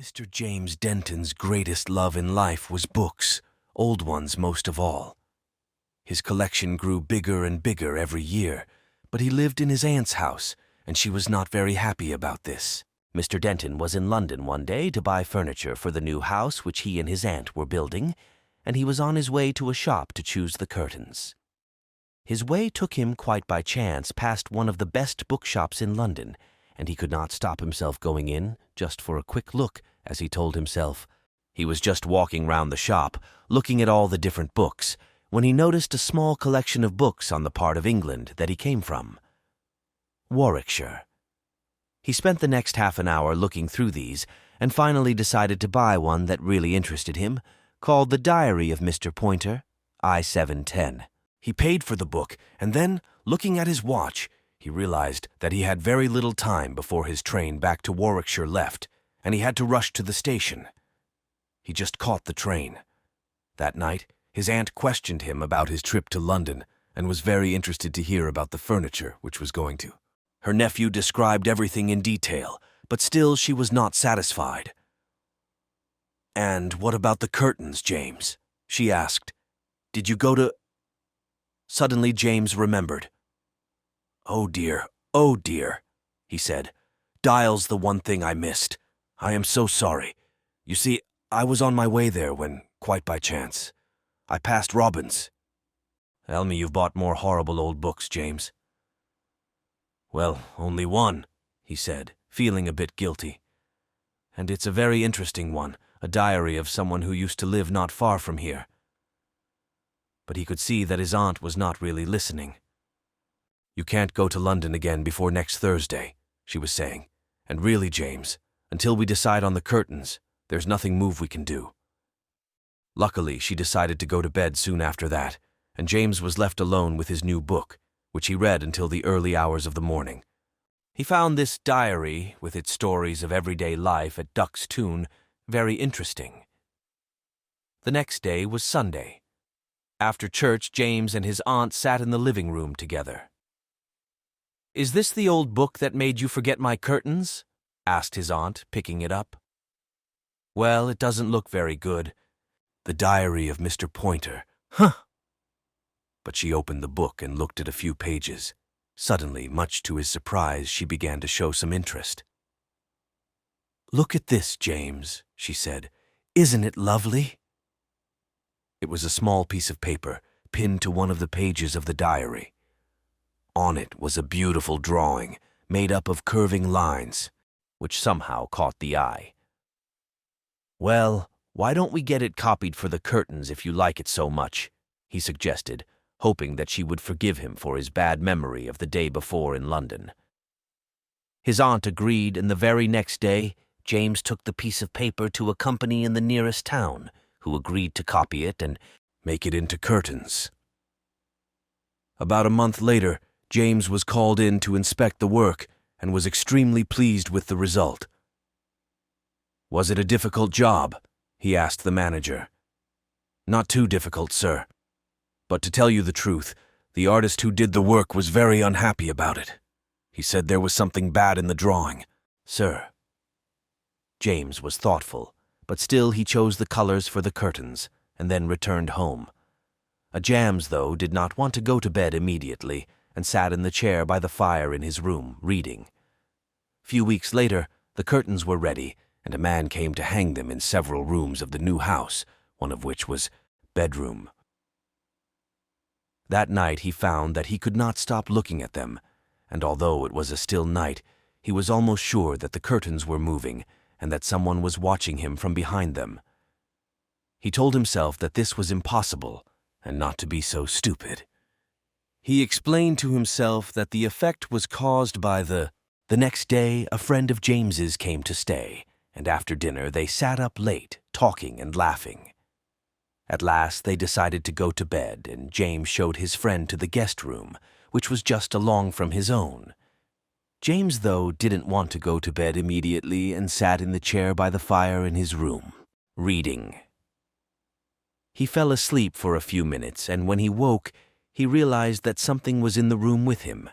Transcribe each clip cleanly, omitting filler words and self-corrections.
Mr. James Denton's greatest love in life was books, old ones most of all. His collection grew bigger and bigger every year, but he lived in his aunt's house, and she was not very happy about this. Mr. Denton was in London one day to buy furniture for the new house which he and his aunt were building, and he was on his way to a shop to choose the curtains. His way took him quite by chance past one of the best bookshops in London, and he could not stop himself going in just for a quick look, as he told himself. He was just walking round the shop, looking at all the different books, when he noticed a small collection of books on the part of England that he came from. Warwickshire. He spent the next half an hour looking through these, and finally decided to buy one that really interested him, called The Diary of Mr. Pointer, I-710. He paid for the book, and then, looking at his watch, he realized that he had very little time before his train back to Warwickshire left, and he had to rush to the station. He just caught the train. That night, his aunt questioned him about his trip to London and was very interested to hear about the furniture which was going to. Her nephew described everything in detail, but still she was not satisfied. "And what about the curtains, James?" she asked. "Did you go to—" Suddenly James remembered. "Oh dear, he said. "Dial's the one thing I missed. I am so sorry. You see, I was on my way there when, quite by chance, I passed Robin's." "Tell me you've bought more horrible old books, James." "Well, only one," he said, feeling a bit guilty. "And it's a very interesting one, a diary of someone who used to live not far from here." But he could see that his aunt was not really listening. "You can't go to London again before next Thursday," she was saying. "And really, James, until we decide on the curtains, there's nothing we can do." Luckily, she decided to go to bed soon after that, and James was left alone with his new book, which he read until the early hours of the morning. He found this diary, with its stories of everyday life at Duck's Tune, very interesting. The next day was Sunday. After church, James and his aunt sat in the living room together. "Is this the old book that made you forget my curtains?" asked his aunt, picking it up. "Well, it doesn't look very good. The Diary of Mr. Pointer. Huh!" But she opened the book and looked at a few pages. Suddenly, much to his surprise, she began to show some interest. "Look at this, James," she said. "Isn't it lovely?" It was a small piece of paper, pinned to one of the pages of the diary. On it was a beautiful drawing, made up of curving lines, which somehow caught the eye. "Well, why don't we get it copied for the curtains if you like it so much?" he suggested, hoping that she would forgive him for his bad memory of the day before in London. His aunt agreed, and the very next day, James took the piece of paper to a company in the nearest town, who agreed to copy it and make it into curtains. About a month later, James was called in to inspect the work and was extremely pleased with the result. "Was it a difficult job?" he asked the manager. "Not too difficult, sir. But to tell you the truth, the artist who did the work was very unhappy about it. He said there was something bad in the drawing, sir." James was thoughtful, but still he chose the colors for the curtains and then returned home. James, though, did not want to go to bed immediately and sat in the chair by the fire in his room, reading. Few weeks later, the curtains were ready, and a man came to hang them in several rooms of the new house, one of which was bedroom. That night he found that he could not stop looking at them, and although it was a still night, he was almost sure that the curtains were moving and that someone was watching him from behind them. He told himself that this was impossible, and not to be so stupid. He explained to himself that the effect was caused by the next day, a friend of James's came to stay, and after dinner they sat up late, talking and laughing. At last they decided to go to bed, and James showed his friend to the guest room, which was just along from his own. James, though, didn't want to go to bed immediately and sat in the chair by the fire in his room, reading. He fell asleep for a few minutes, and when he woke, he realized that something was in the room with him.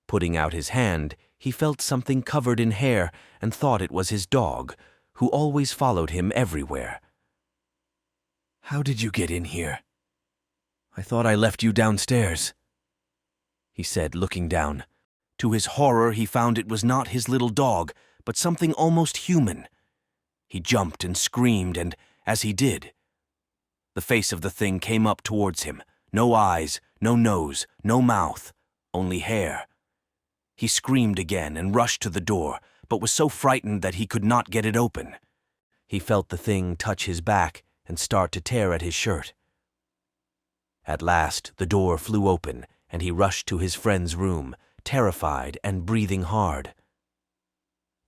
Putting out his hand, he felt something covered in hair and thought it was his dog, who always followed him everywhere. "How did you get in here? I thought I left you downstairs," he said, looking down. To his horror, he found it was not his little dog, but something almost human. He jumped and screamed, and as he did, the face of the thing came up towards him. No eyes, no nose, no mouth, only hair. He screamed again and rushed to the door, but was so frightened that he could not get it open. He felt the thing touch his back and start to tear at his shirt. At last, the door flew open, and he rushed to his friend's room, terrified and breathing hard.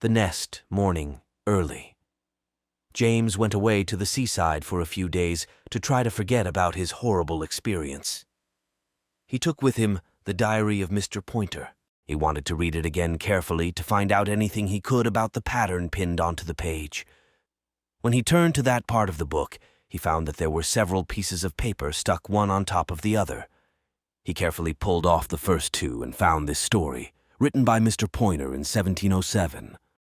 The next morning, early, James went away to the seaside for a few days to try to forget about his horrible experience. He took with him the diary of Mr. Pointer. He wanted to read it again carefully to find out anything he could about the pattern pinned onto the page. When he turned to that part of the book, he found that there were several pieces of paper stuck one on top of the other. He carefully pulled off the first two and found this story, written by Mr. Pointer in 1707.